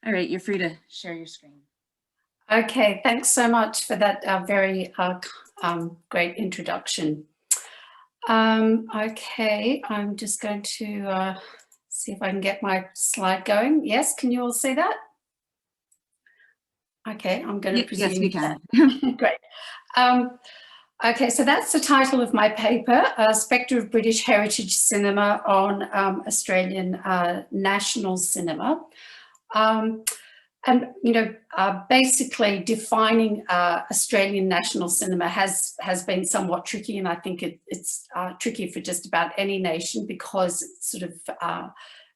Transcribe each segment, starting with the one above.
All right, you're free to share your screen. Okay, thanks so much for that very great introduction. Okay, I'm just going to see if I can get my slide going. Yes, can you all see that? Okay, I'm going to presume. Yes, we can. Great. Okay, so that's the title of my paper, Spectre of British Heritage Cinema on Australian National Cinema. And, you know, basically defining Australian national cinema has been somewhat tricky, and I think it's tricky for just about any nation because it sort of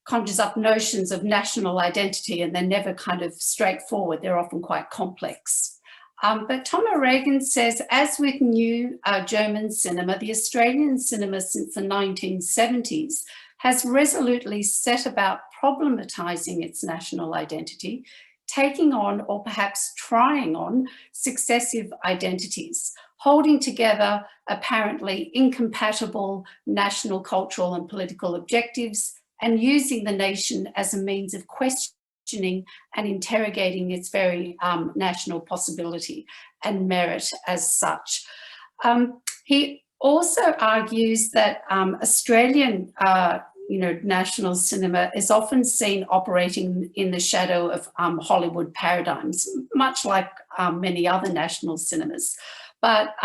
conjures up notions of national identity, and they're never kind of straightforward. They're often quite complex. But Tom O'Regan says, as with new German cinema, the Australian cinema since the 1970s has resolutely set about problematising its national identity, taking on or perhaps trying on successive identities, holding together apparently incompatible national, cultural and political objectives, and using the nation as a means of questioning and interrogating its very national possibility and merit as such. He also argues that Australian national cinema is often seen operating in the shadow of Hollywood paradigms, much like many other national cinemas. But,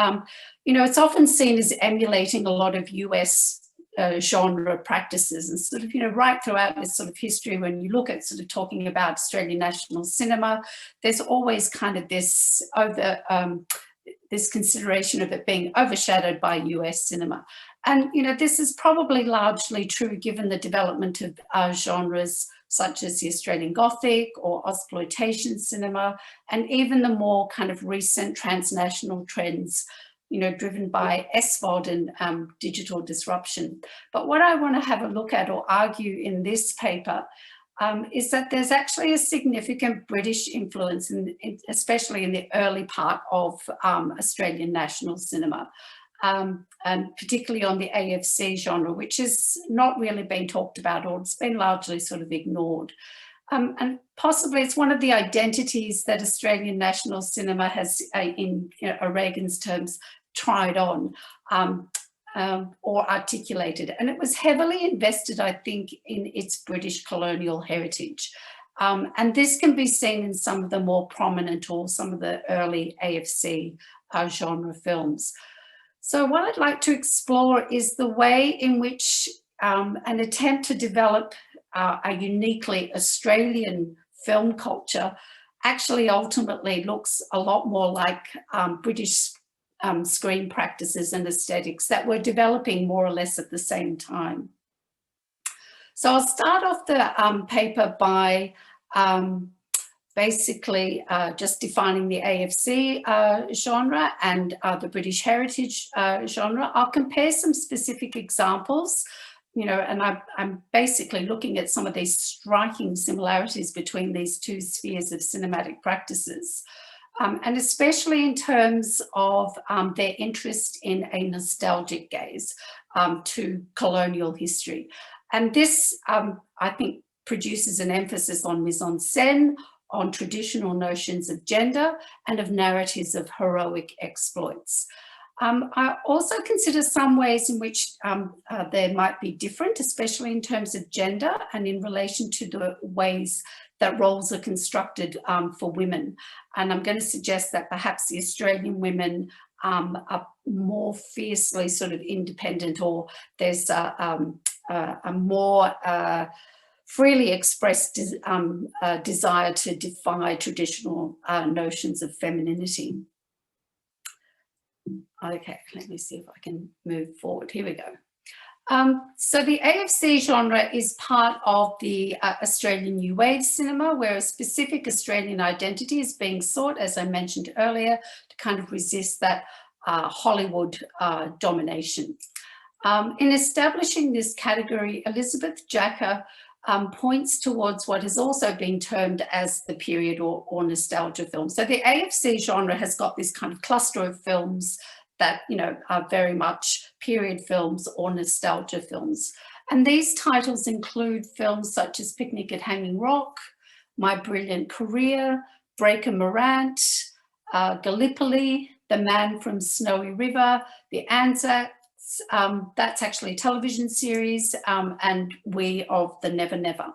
it's often seen as emulating a lot of US genre practices, and sort of, right throughout this sort of history, when you look at sort of talking about Australian national cinema, there's always kind of this this consideration of it being overshadowed by US cinema. And, this is probably largely true given the development of genres such as the Australian Gothic or Ausploitation cinema, and even the more kind of recent transnational trends, driven by SVOD and digital disruption. But what I want to have a look at or argue in this paper is that there's actually a significant British influence, especially in the early part of Australian national cinema, and particularly on the AFC genre, which has not really been talked about, or it's been largely sort of ignored. And possibly it's one of the identities that Australian national cinema has, in O'Regan's terms, tried on or articulated. And it was heavily invested, I think, in its British colonial heritage. And this can be seen in some of the more prominent or some of the early AFC genre films. So what I'd like to explore is the way in which an attempt to develop a uniquely Australian film culture actually ultimately looks a lot more like British screen practices and aesthetics that were developing more or less at the same time. So I'll start off the paper by basically just defining the AFC genre and the British heritage genre. I'll compare some specific examples, and I'm basically looking at some of these striking similarities between these two spheres of cinematic practices. And especially in terms of their interest in a nostalgic gaze to colonial history. And this, I think, produces an emphasis on mise-en-scène, on traditional notions of gender, and of narratives of heroic exploits. I also consider some ways in which they might be different, especially in terms of gender and in relation to the ways that roles are constructed for women. And I'm going to suggest that perhaps the Australian women are more fiercely sort of independent, or there's a more freely expressed desire to defy traditional notions of femininity. Okay, let me see if I can move forward. Here we go. So the AFC genre is part of the Australian New Wave cinema, where a specific Australian identity is being sought, as I mentioned earlier, to kind of resist that Hollywood domination. In establishing this category, Elizabeth Jacker points towards what has also been termed as the period or nostalgia film. So the AFC genre has got this kind of cluster of films that, are very much period films or nostalgia films. And these titles include films such as Picnic at Hanging Rock, My Brilliant Career, Breaker Morant, Gallipoli, The Man from Snowy River, The Anzacs, that's actually a television series, and We of the Never Never.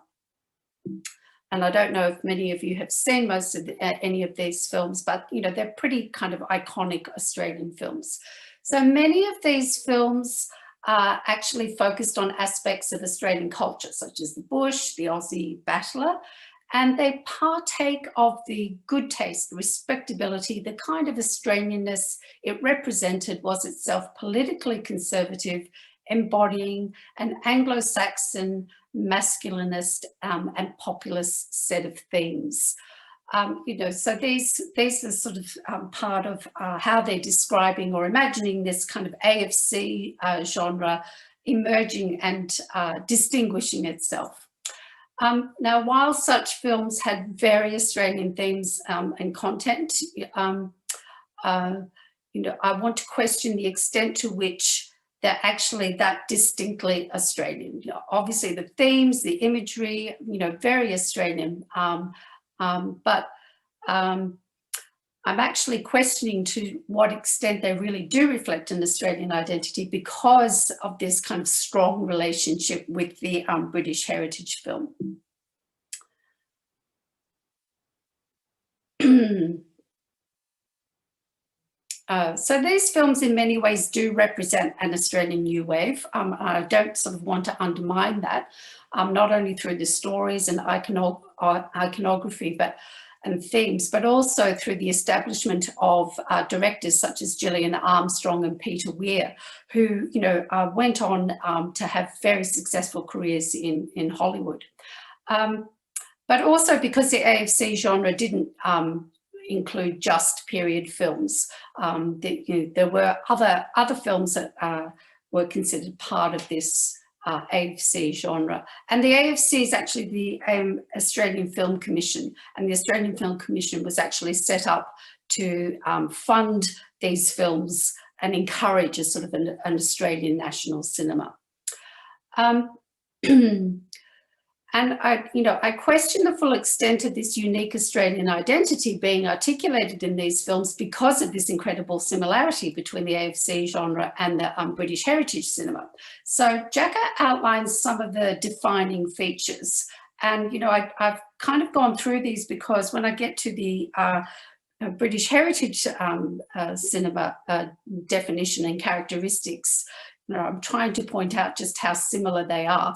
And I don't know if many of you have seen most of any of these films, but you know, they're pretty kind of iconic Australian films. So many of these films are actually focused on aspects of Australian culture, such as the bush, the Aussie battler, and they partake of the good taste, respectability, the kind of Australianness it represented was itself politically conservative, embodying an Anglo-Saxon masculinist and populist set of themes. You know, so these are sort of part of how they're describing or imagining this kind of AFC genre emerging and distinguishing itself. Now, while such films had very Australian themes and content, you know, I want to question the extent to which they're actually that distinctly Australian. You know, obviously the themes, the imagery, you know, very Australian, but I'm actually questioning to what extent they really do reflect an Australian identity because of this kind of strong relationship with the British heritage film. So these films in many ways do represent an Australian new wave. I don't sort of want to undermine that, not only through the stories and iconography and themes, but also through the establishment of directors such as Gillian Armstrong and Peter Weir, who, you know, went on to have very successful careers in Hollywood. But also because the AFC genre didn't include just period films. There were other films that were considered part of this AFC genre. And the AFC is actually the Australian Film Commission, and the Australian Film Commission was actually set up to fund these films and encourage a sort of an Australian national cinema. And I question the full extent of this unique Australian identity being articulated in these films because of this incredible similarity between the AFC genre and the British heritage cinema. So Jacka outlines some of the defining features. And, you know, I've kind of gone through these because when I get to the British heritage cinema definition and characteristics, you know, I'm trying to point out just how similar they are.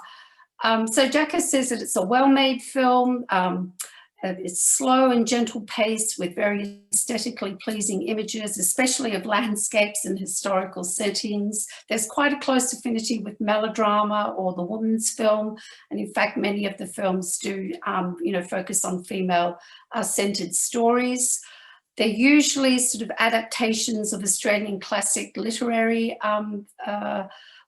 So Jacka says that it's a well-made film, it's slow and gentle pace with very aesthetically pleasing images, especially of landscapes and historical settings. There's quite a close affinity with melodrama or the woman's film, and in fact many of the films do focus on female-centered stories. They're usually sort of adaptations of Australian classic literary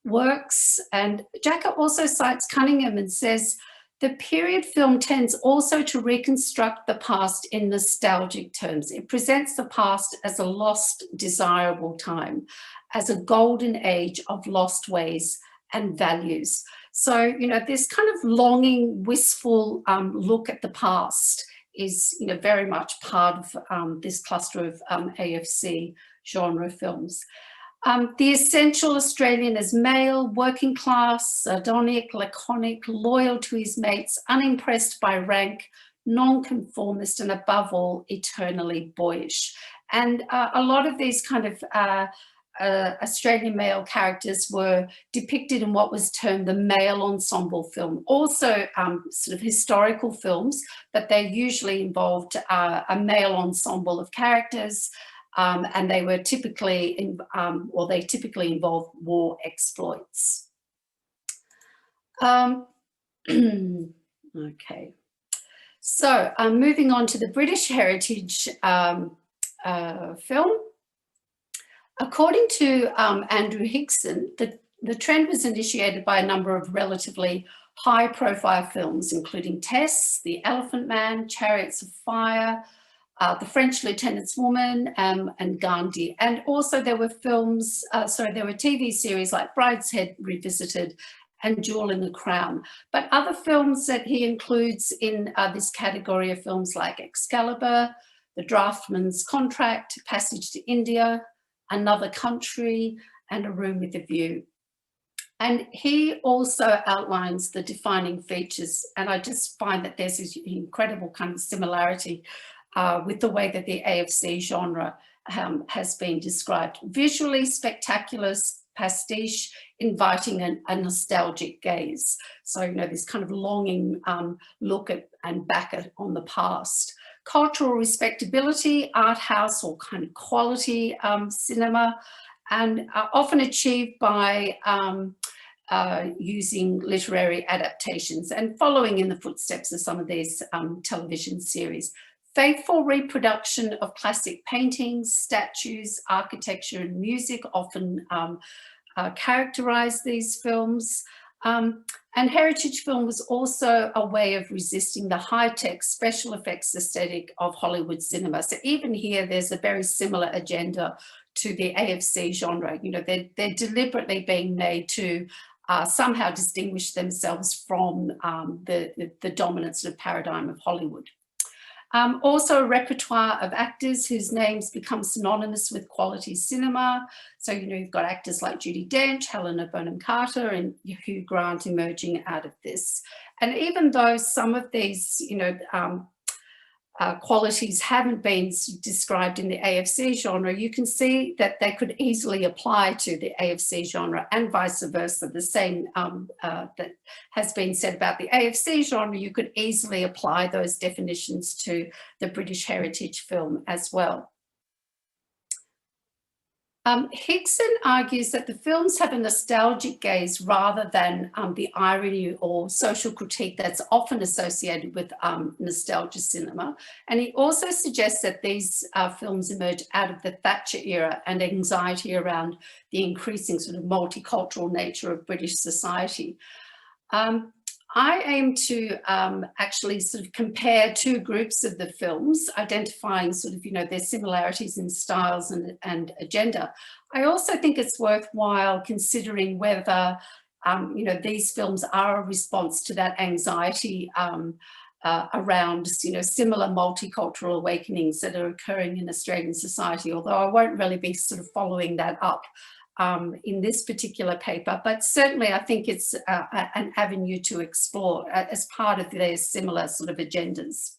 works, and Jacka also cites Cunningham and says the period film tends also to reconstruct the past in nostalgic terms. It presents the past as a lost, desirable time, as a golden age of lost ways and values. So, you know, this kind of longing, wistful look at the past is, you know, very much part of this cluster of AFC genre films. The essential Australian is male, working class, sardonic, laconic, loyal to his mates, unimpressed by rank, non-conformist, and above all, eternally boyish. And a lot of these kind of Australian male characters were depicted in what was termed the male ensemble film, also sort of historical films, but they usually involved a male ensemble of characters. And they were typically, they typically involved war exploits. Okay, so moving on to the British heritage film. According to Andrew Hickson, the trend was initiated by a number of relatively high-profile films, including Tess, The Elephant Man, Chariots of Fire, The French Lieutenant's Woman, and Gandhi. And also there were films, there were TV series like Brideshead Revisited and Jewel in the Crown. But other films that he includes in this category are films like Excalibur, The Draughtsman's Contract, Passage to India, Another Country, and A Room with a View. And he also outlines the defining features, and I just find that there's this incredible kind of similarity with the way that the AFC genre has been described. Visually spectacular, pastiche, inviting a nostalgic gaze. So, you know, this kind of longing look at and back on the past. Cultural respectability, art house or kind of quality cinema, and often achieved by using literary adaptations and following in the footsteps of some of these television series. Faithful reproduction of classic paintings, statues, architecture and music often characterize these films. And heritage film was also a way of resisting the high-tech special effects aesthetic of Hollywood cinema. So even here, there's a very similar agenda to the AFC genre. You know, they're deliberately being made to somehow distinguish themselves from the dominant sort of paradigm of Hollywood. Also a repertoire of actors whose names become synonymous with quality cinema. So, you know, you've got actors like Judi Dench, Helena Bonham Carter and Hugh Grant emerging out of this. And even though some of these, you know, qualities haven't been described in the AFC genre, you can see that they could easily apply to the AFC genre and vice versa. The same that has been said about the AFC genre, you could easily apply those definitions to the British heritage film as well. Hickson argues that the films have a nostalgic gaze rather than the irony or social critique that's often associated with nostalgia cinema. And he also suggests that these films emerge out of the Thatcher era and anxiety around the increasing sort of multicultural nature of British society. I aim to actually sort of compare two groups of the films, identifying sort of, you know, their similarities in styles and agenda. I also think it's worthwhile considering whether, you know, these films are a response to that anxiety around, you know, similar multicultural awakenings that are occurring in Australian society, although I won't really be sort of following that up in this particular paper, but certainly I think it's an avenue to explore as part of their similar sort of agendas.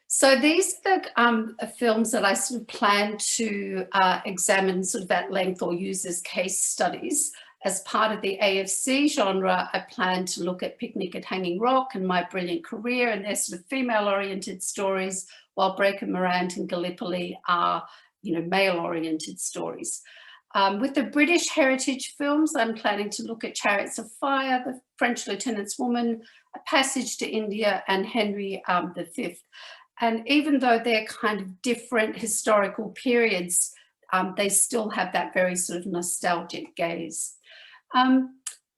So these are the films that I sort of plan to examine sort of at length or use as case studies. As part of the AFC genre, I plan to look at Picnic at Hanging Rock and My Brilliant Career, and they're sort of female-oriented stories, while Breaker Morant and Gallipoli are, you know, male-oriented stories. With the British heritage films, I'm planning to look at Chariots of Fire, The French Lieutenant's Woman, A Passage to India, and Henry V. And even though they're kind of different historical periods, they still have that very sort of nostalgic gaze.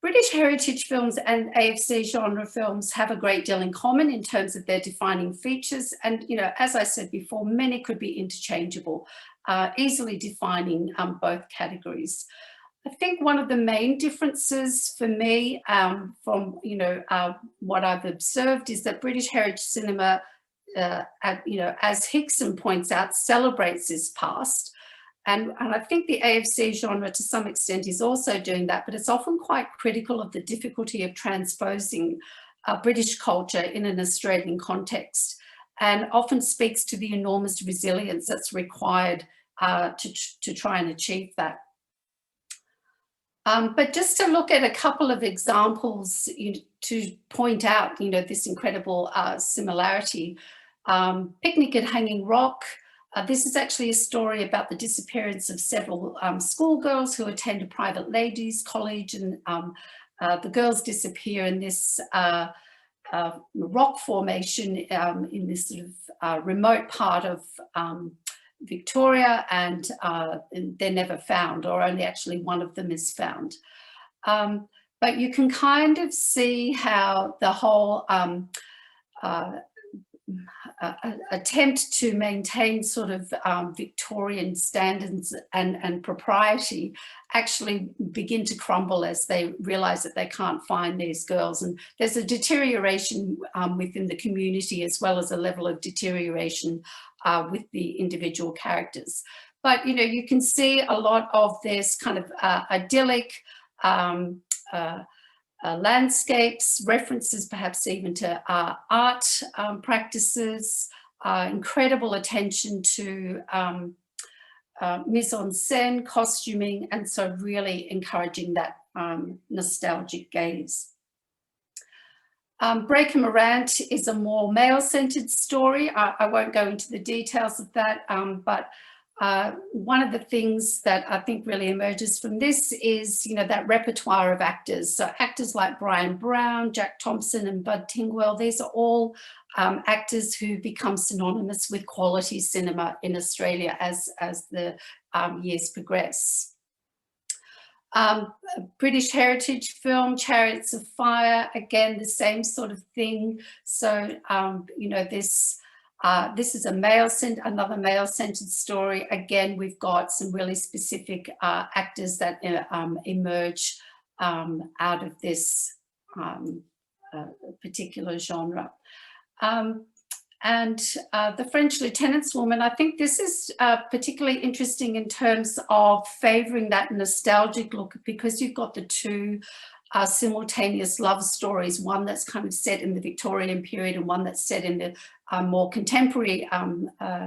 British heritage films and AFC genre films have a great deal in common in terms of their defining features. And, you know, as I said before, many could be interchangeable, easily defining both categories. I think one of the main differences for me from, you know, what I've observed is that British heritage cinema, you know, as Hickson points out, celebrates this past. And I think the AFC genre to some extent is also doing that, but it's often quite critical of the difficulty of transposing British culture in an Australian context, and often speaks to the enormous resilience that's required to try and achieve that. But just to look at a couple of examples to point out, you know, this incredible similarity. Picnic at Hanging Rock. This is actually a story about the disappearance of several schoolgirls who attend a private ladies' college, and the girls disappear in this rock formation in this sort of remote part of Victoria, and they're never found, or only actually one of them is found. But you can kind of see how the whole attempt to maintain sort of Victorian standards and propriety actually begin to crumble as they realise that they can't find these girls. And there's a deterioration within the community, as well as a level of deterioration with the individual characters. But, you know, you can see a lot of this kind of idyllic landscapes, references perhaps even to art practices, incredible attention to mise-en-scène, costuming, and so really encouraging that nostalgic gaze. Breaker Morant is a more male-centered story. I won't go into the details of that, but one of the things that I think really emerges from this is, you know, that repertoire of actors. So actors like Brian Brown, Jack Thompson and Bud Tingwell, these are all actors who become synonymous with quality cinema in Australia as the years progress. British heritage film, Chariots of Fire, again, the same sort of thing. So, you know, this is another male-centered story. Again, we've got some really specific actors that emerge out of this particular genre. And the French Lieutenant's Woman, I think this is particularly interesting in terms of favouring that nostalgic look, because you've got the two simultaneous love stories, one that's kind of set in the Victorian period and one that's set in the more contemporary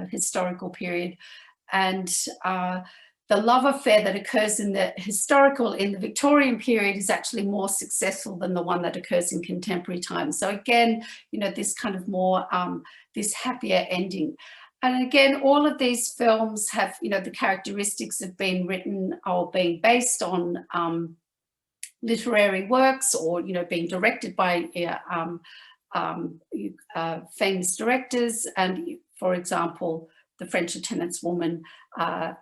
historical period. And the love affair that occurs in the Victorian period is actually more successful than the one that occurs in contemporary times. So again, you know, this kind of more, this happier ending. And again, all of these films have, you know, the characteristics of being written or being based on literary works, or, you know, being directed by famous directors. And for example, The French Lieutenant's Woman, the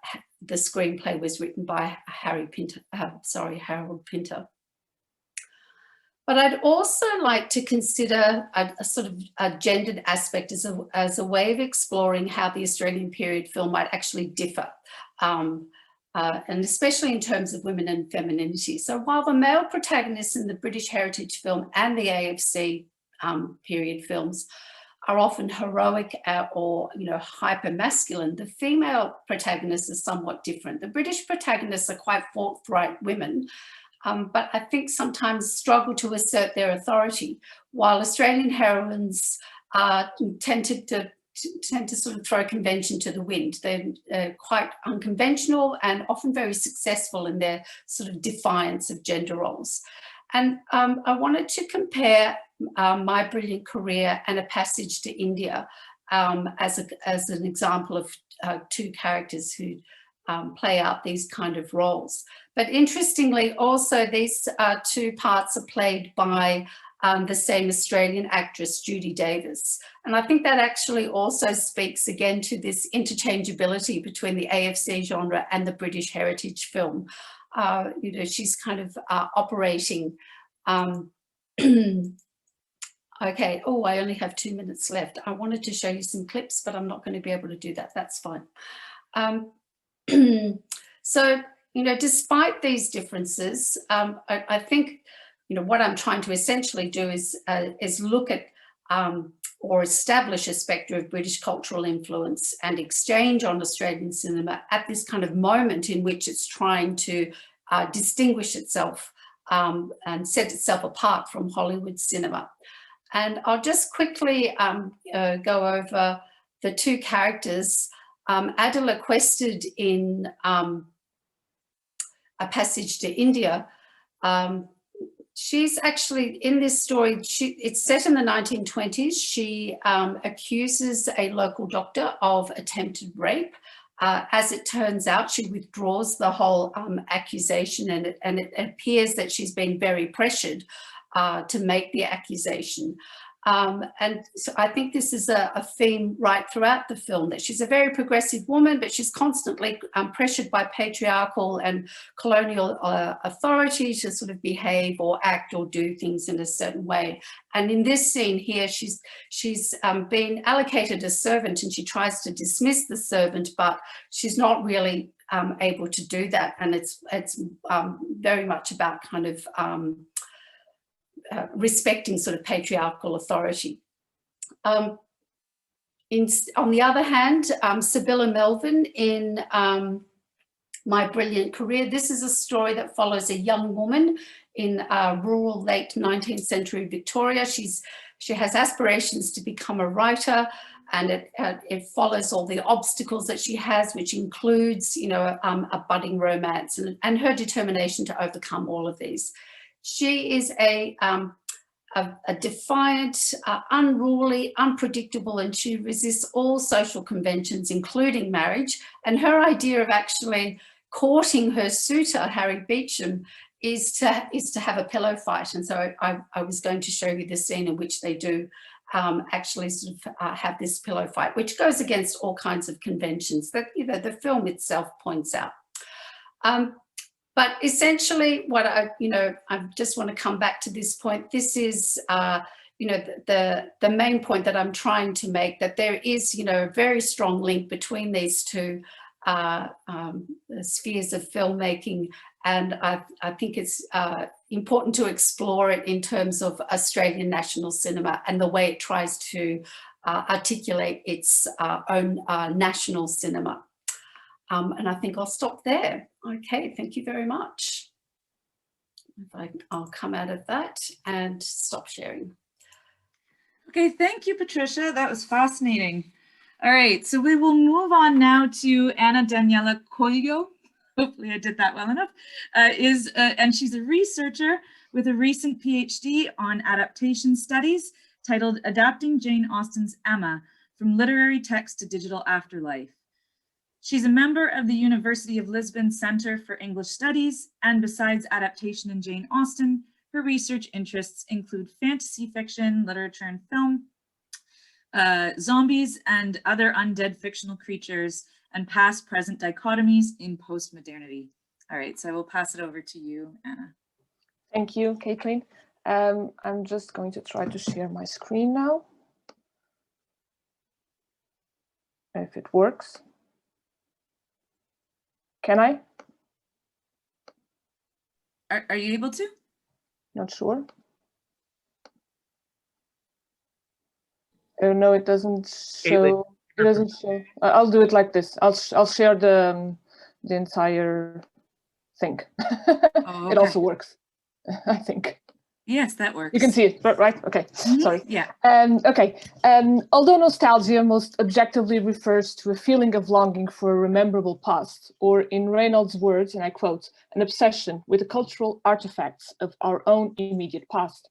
screenplay was written by Harold Pinter. But I'd also like to consider a sort of a gendered aspect as a way of exploring how the Australian period film might actually differ, and especially in terms of women and femininity. So while the male protagonists in the British heritage film and the AFC period films are often heroic or, you know, hyper masculine, the female protagonists are somewhat different. The British protagonists are quite forthright women, but I think sometimes struggle to assert their authority, while Australian heroines tend to sort of throw convention to the wind. They're quite unconventional and often very successful in their sort of defiance of gender roles. And I wanted to compare My Brilliant Career and A Passage to India as an example of two characters who play out these kind of roles. But interestingly, also these two parts are played by the same Australian actress, Judy Davis. And I think that actually also speaks again to this interchangeability between the AFC genre and the British heritage film. You know, she's kind of operating. Okay, oh, I only have 2 minutes left. I wanted to show you some clips, but I'm not going to be able to do that. That's fine. So, you know, despite these differences, I think, you know, what I'm trying to essentially do is look at or establish a spectre of British cultural influence and exchange on Australian cinema at this kind of moment in which it's trying to distinguish itself and set itself apart from Hollywood cinema. And I'll just quickly go over the two characters. Adela Quested in A Passage to India, she's actually in this story, it's set in the 1920s. She accuses a local doctor of attempted rape. As it turns out, she withdraws the whole accusation, and it appears that she's been very pressured to make the accusation. And so I think this is a theme right throughout the film, that she's a very progressive woman, but she's constantly pressured by patriarchal and colonial authority to sort of behave or act or do things in a certain way. And in this scene here, she's been allocated a servant, and she tries to dismiss the servant, but she's not really able to do that. And it's very much about kind of respecting sort of patriarchal authority. On the other hand, Sybylla Melvyn in My Brilliant Career, this is a story that follows a young woman in rural late 19th century Victoria. She has aspirations to become a writer, and it follows all the obstacles that she has, which includes, you know, a budding romance and her determination to overcome all of these. She is a defiant, unruly, unpredictable, and she resists all social conventions, including marriage. And her idea of actually courting her suitor, Harry Beecham, is to have a pillow fight. And so I was going to show you the scene in which they do actually sort of have this pillow fight, which goes against all kinds of conventions that, you know, the film itself points out. But essentially what I just want to come back to this point. This is, you know, the main point that I'm trying to make, that there is, you know, a very strong link between these two spheres of filmmaking. And I think it's important to explore it in terms of Australian national cinema and the way it tries to articulate its own national cinema. And I think I'll stop there. Okay, thank you very much. I'll come out of that and stop sharing. Okay, thank you, Patricia. That was fascinating. All right, so we will move on now to Daniela Coelho. Hopefully I did that well enough. And she's a researcher with a recent PhD on adaptation studies titled Adapting Jane Austen's Emma from Literary Text to Digital Afterlife. She's a member of the University of Lisbon Center for English Studies, and besides adaptation in Jane Austen, her research interests include fantasy fiction, literature and film, zombies and other undead fictional creatures, and past-present dichotomies in post-modernity. All right, so I will pass it over to you, Anna. Thank you, Caitlin. I'm just going to try to share my screen now, if it works. Can I? Are you able to? Not sure. Oh no, it doesn't show. It doesn't show. I'll do it like this. I'll share the entire thing. Oh, okay. It also works, I think. Yes, that works. You can see it, right? Okay, sorry. Yeah. Okay. Although nostalgia most objectively refers to a feeling of longing for a rememberable past, or in Reynolds' words, and I quote, an obsession with the cultural artifacts of our own immediate past,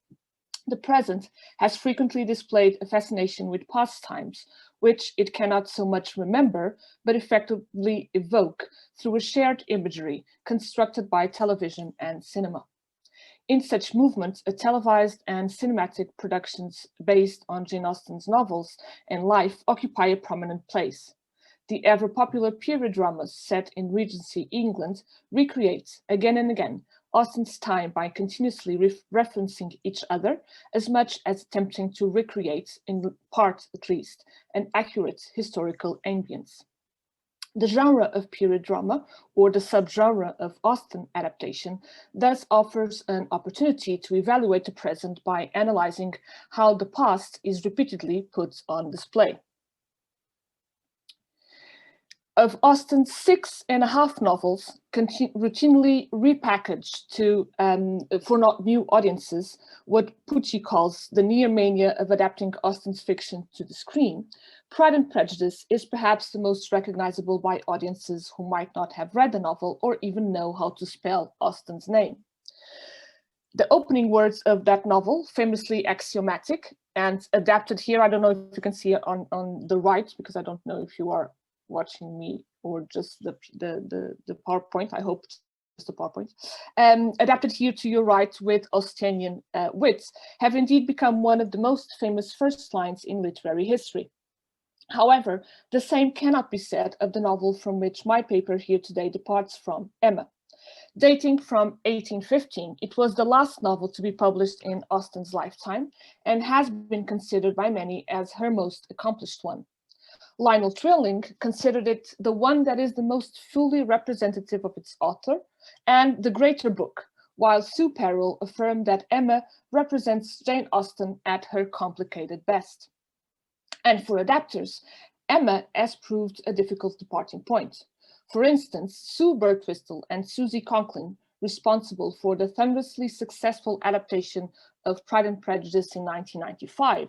the present has frequently displayed a fascination with past times, which it cannot so much remember, but effectively evoke through a shared imagery constructed by television and cinema. In such movements, a televised and cinematic productions based on Jane Austen's novels and life occupy a prominent place. The ever-popular period dramas set in Regency England recreate, again and again, Austen's time by continuously referencing each other, as much as attempting to recreate, in part at least, an accurate historical ambience. The genre of period drama, or the subgenre of Austen adaptation, thus offers an opportunity to evaluate the present by analyzing how the past is repeatedly put on display. Of Austen's 6.5 novels, routinely repackaged for not new audiences, what Pucci calls the near mania of adapting Austen's fiction to the screen, Pride and Prejudice is perhaps the most recognizable by audiences who might not have read the novel or even know how to spell Austen's name. The opening words of that novel, famously axiomatic and adapted here, I don't know if you can see it on the right, because I don't know if you are watching me or just the PowerPoint. I hope the PowerPoint, adapted here to your right with Austenian wit, have indeed become one of the most famous first lines in literary history. However, the same cannot be said of the novel from which my paper here today departs from, Emma. Dating from 1815, it was the last novel to be published in Austen's lifetime and has been considered by many as her most accomplished one. Lionel Trilling considered it the one that is the most fully representative of its author and the greater book, while Sue Perrell affirmed that Emma represents Jane Austen at her complicated best. And for adapters, Emma has proved a difficult departing point. For instance, Sue Birtwistle and Susie Conklin, responsible for the thunderously successful adaptation of Pride and Prejudice in 1995,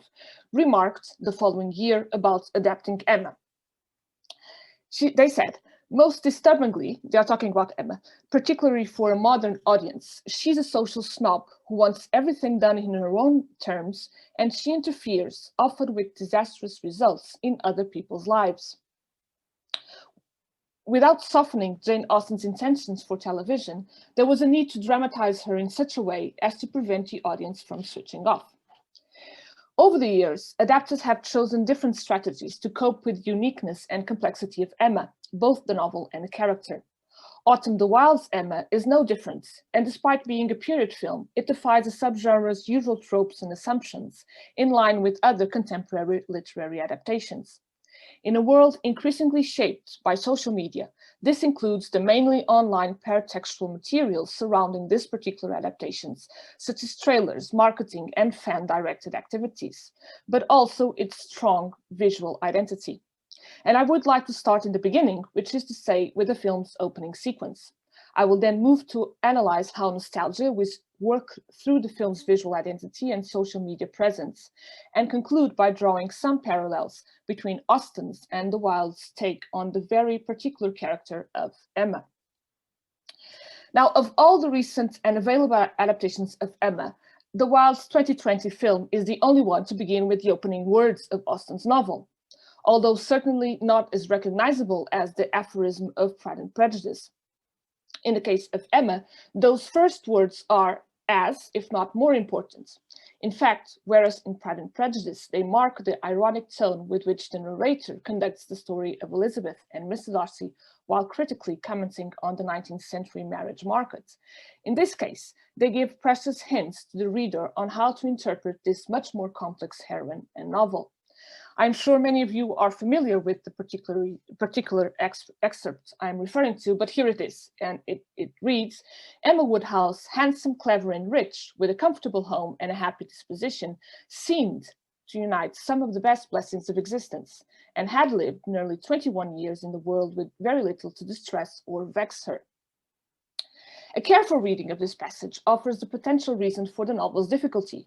remarked the following year about adapting Emma. They said, most disturbingly, they are talking about Emma, particularly for a modern audience, she's a social snob who wants everything done in her own terms, and she interferes, often with disastrous results, in other people's lives. Without softening Jane Austen's intentions for television, there was a need to dramatize her in such a way as to prevent the audience from switching off. Over the years, adapters have chosen different strategies to cope with the uniqueness and complexity of Emma, both the novel and the character. Autumn de Wilde's Emma is no different, and despite being a period film, it defies the subgenre's usual tropes and assumptions, in line with other contemporary literary adaptations. In a world increasingly shaped by social media, this includes the mainly online paratextual materials surrounding this particular adaptations, such as trailers, marketing, and fan-directed activities, but also its strong visual identity. And I would like to start in the beginning, which is to say with the film's opening sequence. I will then move to analyze how nostalgia will work through the film's visual identity and social media presence, and conclude by drawing some parallels between Austen's and de Wilde's take on the very particular character of Emma. Now, of all the recent and available adaptations of Emma, de Wilde's 2020 film is the only one to begin with the opening words of Austen's novel, although certainly not as recognizable as the aphorism of Pride and Prejudice. In the case of Emma, those first words are as, if not more important. In fact, whereas in Pride and Prejudice, they mark the ironic tone with which the narrator conducts the story of Elizabeth and Mr. Darcy while critically commenting on the 19th century marriage market. In this case, they give precious hints to the reader on how to interpret this much more complex heroine and novel. I'm sure many of you are familiar with the particular excerpt I'm referring to, but here it is, and it reads, Emma Woodhouse, handsome, clever, and rich, with a comfortable home and a happy disposition, seemed to unite some of the best blessings of existence, and had lived nearly 21 years in the world with very little to distress or vex her. A careful reading of this passage offers the potential reason for the novel's difficulty.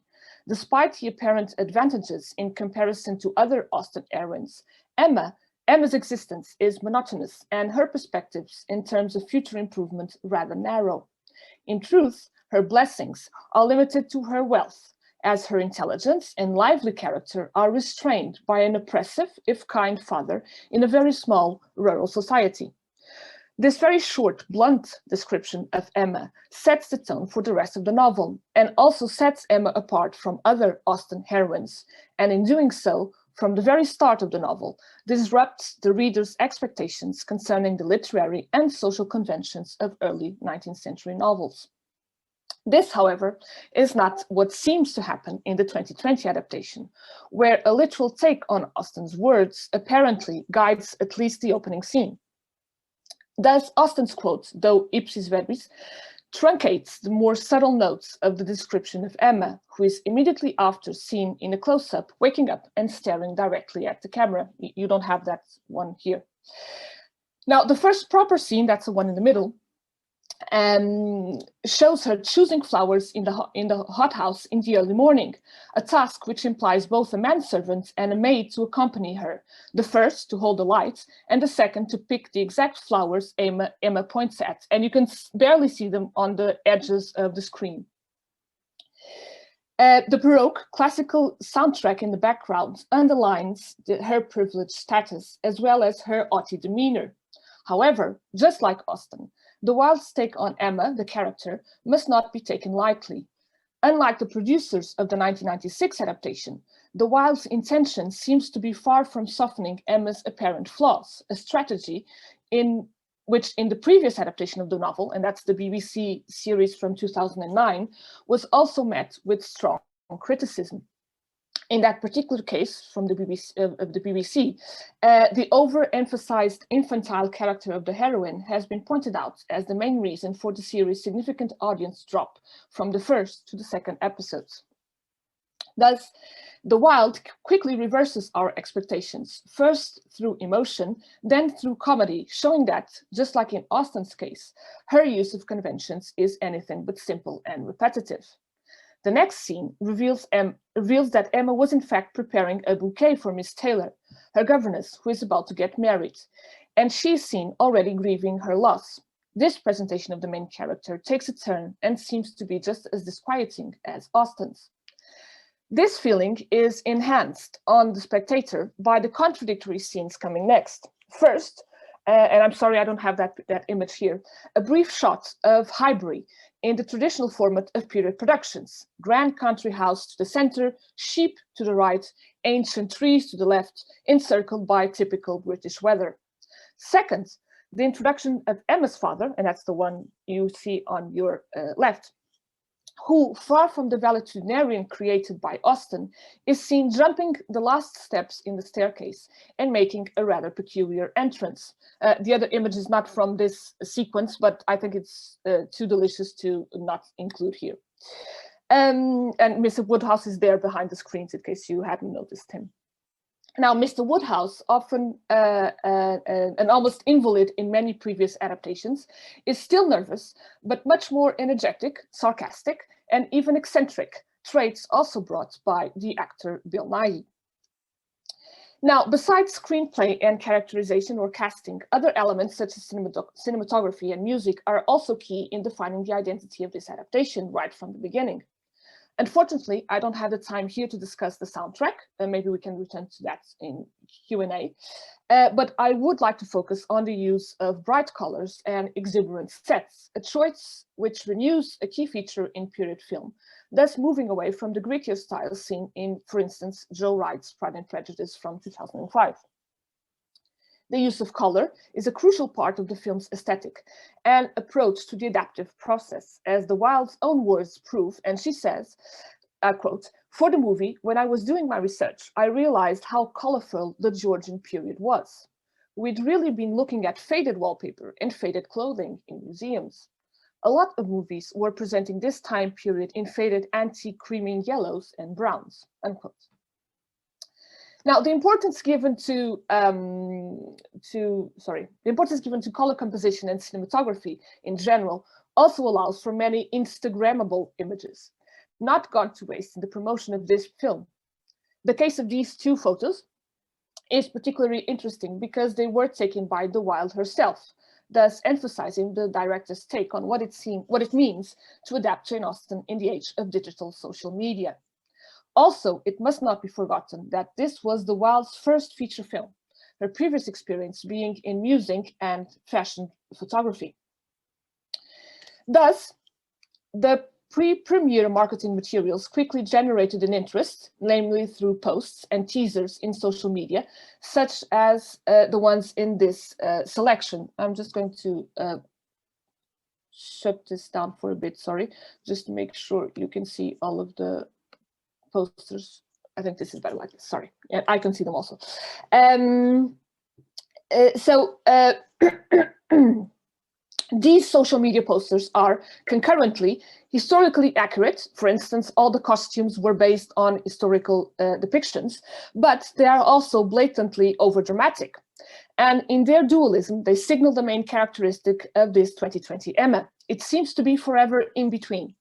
Despite the apparent advantages in comparison to other Austen heroines, Emma's existence is monotonous and her perspectives in terms of future improvement rather narrow. In truth, her blessings are limited to her wealth, as her intelligence and lively character are restrained by an oppressive, if kind, father in a very small rural society. This very short, blunt description of Emma sets the tone for the rest of the novel and also sets Emma apart from other Austen heroines, and in doing so, from the very start of the novel, disrupts the reader's expectations concerning the literary and social conventions of early 19th century novels. This, however, is not what seems to happen in the 2020 adaptation, where a literal take on Austen's words apparently guides at least the opening scene. Thus, Austen's quote, though ipsis verbis, truncates the more subtle notes of the description of Emma, who is immediately after seen in a close-up, waking up and staring directly at the camera. You don't have that one here. Now, the first proper scene, that's the one in the middle, shows her choosing flowers in the hothouse in the early morning, a task which implies both a manservant and a maid to accompany her, the first to hold the light, and the second to pick the exact flowers Emma points at, and you can barely see them on the edges of the screen. The Baroque classical soundtrack in the background underlines her privileged status as well as her haughty demeanor. However, just like Austen, the Wilde's take on Emma, the character, must not be taken lightly. Unlike the producers of the 1996 adaptation, the Wilde's intention seems to be far from softening Emma's apparent flaws, a strategy which in the previous adaptation of the novel, and that's the BBC series from 2009, was also met with strong criticism. In that particular case from the BBC, the overemphasized infantile character of the heroine has been pointed out as the main reason for the series' significant audience drop from the first to the second episodes. Thus, the Wilde quickly reverses our expectations, first through emotion, then through comedy, showing that, just like in Austen's case, her use of conventions is anything but simple and repetitive. The next scene reveals that Emma was in fact preparing a bouquet for Miss Taylor, her governess, who is about to get married, and she's seen already grieving her loss. This presentation of the main character takes a turn and seems to be just as disquieting as Austen's. This feeling is enhanced on the spectator by the contradictory scenes coming next. First, and I'm sorry I don't have that image here, a brief shot of Highbury in the traditional format of period productions. Grand country house to the center, sheep to the right, ancient trees to the left, encircled by typical British weather. Second, the introduction of Emma's father, and that's the one you see on your left, who, far from the valetudinarian created by Austen, is seen jumping the last steps in the staircase and making a rather peculiar entrance. The other image is not from this sequence, but I think it's too delicious to not include here. And Mr. Woodhouse is there behind the screens in case you hadn't noticed him. Now, Mr. Woodhouse, often an almost invalid in many previous adaptations, is still nervous, but much more energetic, sarcastic, and even eccentric, traits also brought by the actor Bill Nighy. Now, besides screenplay and characterization or casting, other elements such as cinematography and music are also key in defining the identity of this adaptation right from the beginning. Unfortunately, I don't have the time here to discuss the soundtrack, and maybe we can return to that in Q&A, but I would like to focus on the use of bright colors and exuberant sets, a choice which renews a key feature in period film, thus moving away from the grittier style seen in, for instance, Joe Wright's Pride and Prejudice from 2005. The use of color is a crucial part of the film's aesthetic and approach to the adaptive process, as the Wilde's own words prove, and she says, I quote, "For the movie, when I was doing my research, I realized how colorful the Georgian period was. We'd really been looking at faded wallpaper and faded clothing in museums. A lot of movies were presenting this time period in faded antique creaming yellows and browns," unquote. Now, the importance given to color composition and cinematography in general also allows for many Instagrammable images, not gone to waste in the promotion of this film. The case of these two photos is particularly interesting because they were taken by the Wilde herself, thus emphasizing the director's take on what it means to adapt Jane Austen in the age of digital social media. Also, it must not be forgotten that this was the Wilde's first feature film, her previous experience being in music and fashion photography. Thus, the pre-premiere marketing materials quickly generated an interest, namely through posts and teasers in social media, such as the ones in this selection. I'm just going to shut this down for a bit, sorry, just to make sure you can see all of the posters. I think this is better like this, sorry. Yeah, I can see them also. These social media posters are concurrently historically accurate. For instance, all the costumes were based on historical depictions, but they are also blatantly overdramatic. And in their dualism, they signal the main characteristic of this 2020 Emma. It seems to be forever in between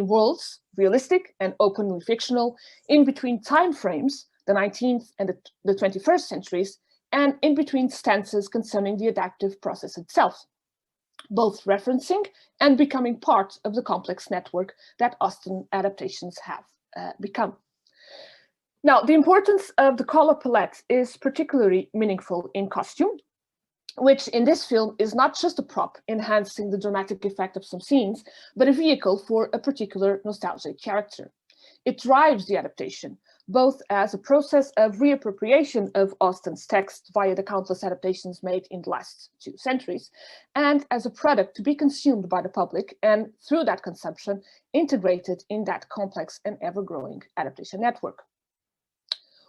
worlds, realistic and openly fictional, in between time frames, the 19th and the 21st centuries, and in between stances concerning the adaptive process itself, both referencing and becoming part of the complex network that Austen adaptations have become. Now, the importance of the color palette is particularly meaningful in costume. which in this film is not just a prop enhancing the dramatic effect of some scenes, but a vehicle for a particular nostalgic character. It drives the adaptation, both as a process of reappropriation of Austen's text via the countless adaptations made in the last 2 centuries, and as a product to be consumed by the public, and through that consumption, integrated in that complex and ever-growing adaptation network.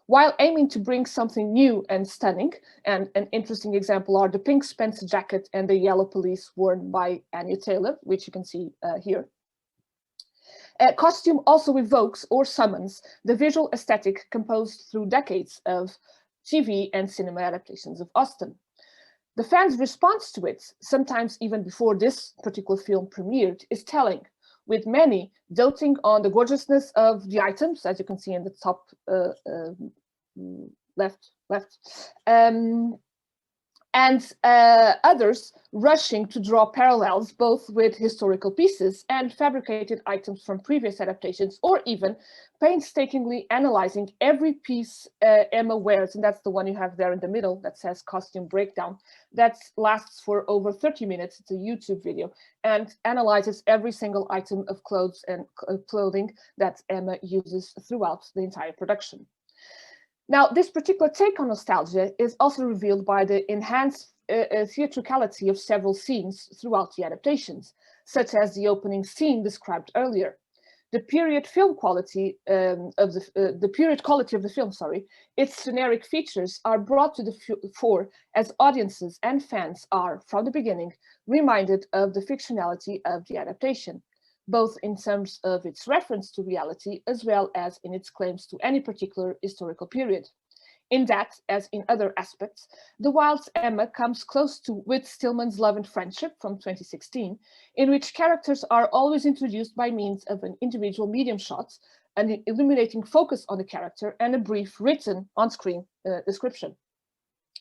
While aiming to bring something new and stunning, and an interesting example are the pink Spencer jacket and the yellow pelisse worn by Anya Taylor, which you can see here. Costume also evokes or summons the visual aesthetic composed through decades of TV and cinema adaptations of Austen. The fans' response to it, sometimes even before this particular film premiered, is telling, with many doting on the gorgeousness of the items, as you can see in the top left, and others rushing to draw parallels both with historical pieces and fabricated items from previous adaptations, or even painstakingly analyzing every piece Emma wears, and that's the one you have there in the middle that says costume breakdown, that lasts for over 30 minutes. It's a YouTube video, and analyzes every single item of clothes and clothing that Emma uses throughout the entire production. Now, this particular take on nostalgia is also revealed by the enhanced theatricality of several scenes throughout the adaptations, such as the opening scene described earlier. The period quality of the film, its generic features are brought to the fore as audiences and fans are, from the beginning, reminded of the fictionality of the adaptation, both in terms of its reference to reality as well as in its claims to any particular historical period. In that, as in other aspects, the Wilde's Emma comes close to Whit Stillman's Love and Friendship from 2016, in which characters are always introduced by means of an individual medium shot, an illuminating focus on the character, and a brief written on-screen description.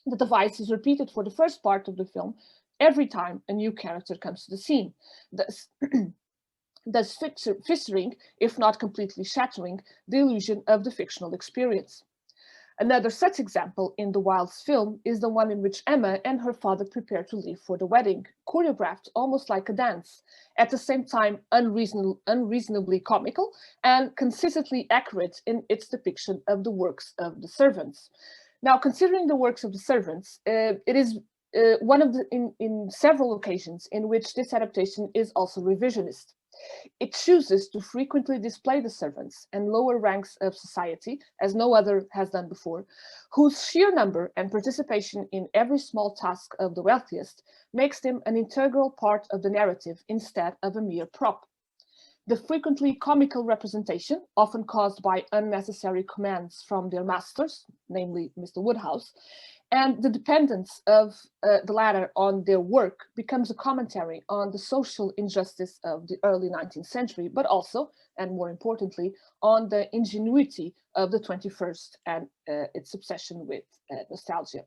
The device is repeated for the first part of the film every time a new character comes to the scene, thus fissuring, if not completely shattering, the illusion of the fictional experience. Another such example in the Wilde's film is the one in which Emma and her father prepare to leave for the wedding, choreographed almost like a dance, at the same time unreasonably comical and consistently accurate in its depiction of the works of the servants. Now, considering the works of the servants, it is one of in several occasions in which this adaptation is also revisionist. It chooses to frequently display the servants and lower ranks of society, as no other has done before, whose sheer number and participation in every small task of the wealthiest makes them an integral part of the narrative instead of a mere prop. The frequently comical representation, often caused by unnecessary commands from their masters, namely Mr. Woodhouse, and the dependence of the latter on their work becomes a commentary on the social injustice of the early 19th century, but also, and more importantly, on the ingenuity of the 21st and its obsession with nostalgia.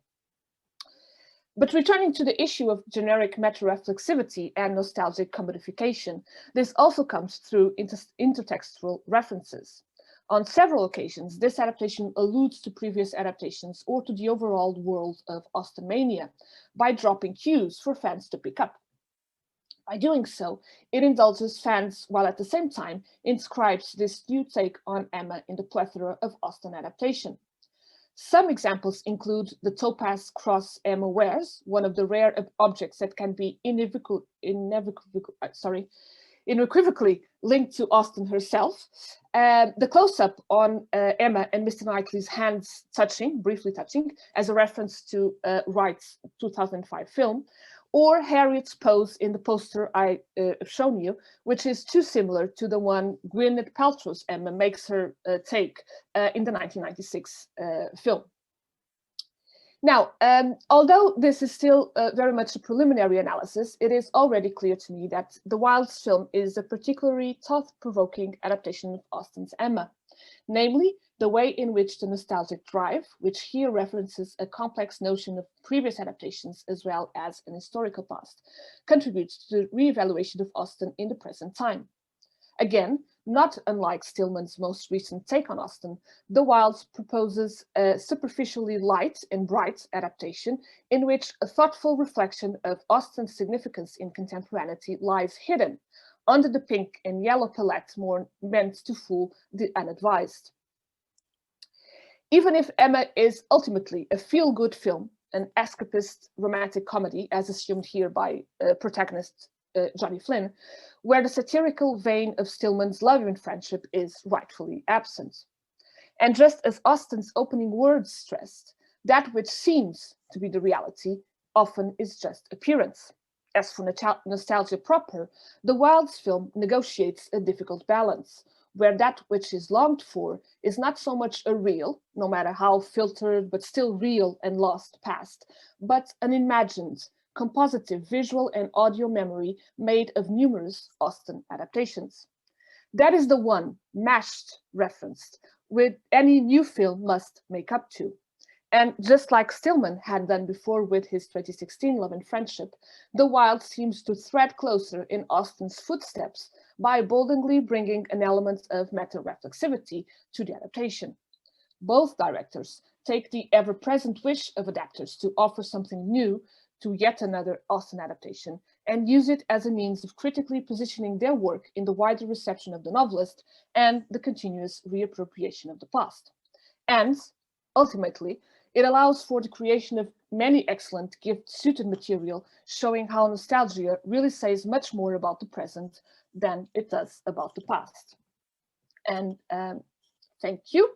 But returning to the issue of generic meta-reflexivity and nostalgic commodification, this also comes through intertextual references. On several occasions, this adaptation alludes to previous adaptations or to the overall world of Austenmania by dropping cues for fans to pick up. By doing so, it indulges fans while at the same time inscribes this new take on Emma in the plethora of Austen adaptation. Some examples include the topaz cross Emma wears, one of the rare objects that can be unequivocally linked to Austen herself. The close-up on Emma and Mr. Knightley's hands briefly touching, as a reference to Wright's 2005 film, or Harriet's pose in the poster I have shown you, which is too similar to the one Gwyneth Paltrow's Emma makes her take in the 1996 film. Now, although this is still very much a preliminary analysis, it is already clear to me that the Wilde's film is a particularly thought-provoking adaptation of Austen's Emma, namely the way in which the nostalgic drive, which here references a complex notion of previous adaptations as well as an historical past, contributes to the re-evaluation of Austen in the present time. Again, Not unlike Stillman's most recent take on Austen, the Wilde proposes a superficially light and bright adaptation in which a thoughtful reflection of Austen's significance in contemporaneity lies hidden under the pink and yellow palette more meant to fool the unadvised. Even if Emma is ultimately a feel-good film, an escapist romantic comedy, as assumed here by protagonist Johnny Flynn, where the satirical vein of Stillman's love and friendship is rightfully absent. And just as Austen's opening words stressed, that which seems to be the reality often is just appearance. As for nostalgia proper, the Wilde's film negotiates a difficult balance, where that which is longed for is not so much a real, no matter how filtered but still real and lost past, but an imagined, compositive visual and audio memory made of numerous Austen adaptations. That is the one, mashed, referenced, with any new film must make up to. And just like Stillman had done before with his 2016 Love and Friendship, the Wilde seems to tread closer in Austen's footsteps by boldly bringing an element of meta-reflexivity to the adaptation. Both directors take the ever-present wish of adapters to offer something new to yet another Austen adaptation and use it as a means of critically positioning their work in the wider reception of the novelist and the continuous reappropriation of the past. And, ultimately, it allows for the creation of many excellent gift-suited material, showing how nostalgia really says much more about the present than it does about the past. And thank you.